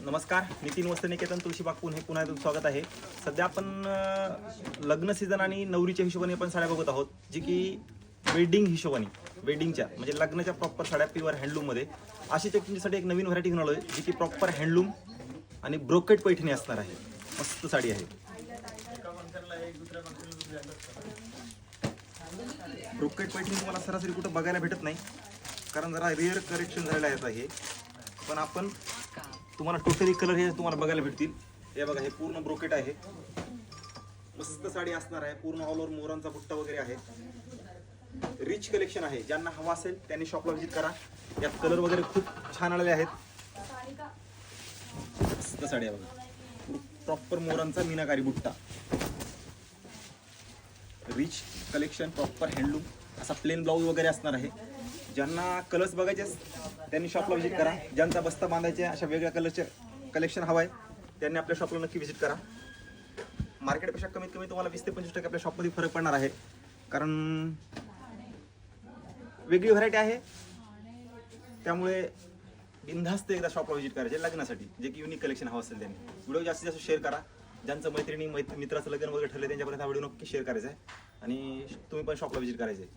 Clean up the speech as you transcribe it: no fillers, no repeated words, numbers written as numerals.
नमस्कार, नितीन वस्त्रनिकेतन तुळशीबाग पुणे पुन्हा एकदा स्वागत आहे. सध्या आपण लग्न सीझन आणि नवरीच्या हिशोबाने आपण साड्या बघत आहोत, जी की वेडिंग हिशोबाने वेडिंगच्या म्हणजे लग्नाच्या प्रॉपर साड्या प्युअर हँडलूममध्ये. अशीच एक तुमच्यासाठी एक नवीन व्हरायटी घेऊन आलो आहे, जी की प्रॉपर हँडलूम आणि ब्रोकेट पैठणी असणार आहे. मस्त साडी आहे. ब्रोकेट पैठणी तुम्हाला सरासरी कुठं बघायला भेटत नाही, कारण जरा रेअर करेक्शन झालेलं आहे हे. पण आपण तुम्हाला टोटली कलर हे तुम्हाला बघायला भेटतील. हे बघा, हे पूर्ण ब्रोकेट आहे. मस्त साडी असणार आहे. पूर्ण ऑल ओव्हर मोरांचा बुट्टा वगैरे आहे. रिच कलेक्शन आहे. ज्यांना हवा असेल त्यांनी शॉपला व्हिजिट करा. यात कलर वगैरे खूप छान आलेले आहेत. मस्त साडी आहे बघा, प्रॉपर मोरांचा मीनाकारी बुट्टा. रिच कलेक्शन, प्रॉपर हँडलूम, असा प्लेन ब्लाऊज वगैरे असणार आहे. ज्यांना कलर्स बघायचे त्यांनी शॉपला व्हिजिट करा. ज्यांचा बस्ता बांधायचे अशा वेगळ्या कलरचे कलेक्शन हवं आहे त्यांनी आपल्या शॉपला नक्की व्हिजिट करा. मार्केटपेक्षा कमीत कमी तुम्हाला 20 ते 25% आपल्या शॉपमध्ये फरक पडणार आहे, कारण वेगळी व्हरायटी आहे. त्यामुळे बिनधास्त एकदा शॉपला व्हिजिट करायचे लग्नासाठी, जे की युनिक कलेक्शन हवं असेल त्यांनी. व्हिडिओ जास्तीत जास्त शेअर करा. ज्यांचं मित्राचं लग्न वगैरे ठरलं त्यांच्यापर्यंत हा व्हिडिओ नक्की शेअर करायचा आहे आणि तुम्ही पण शॉपला व्हिजिट करायचे.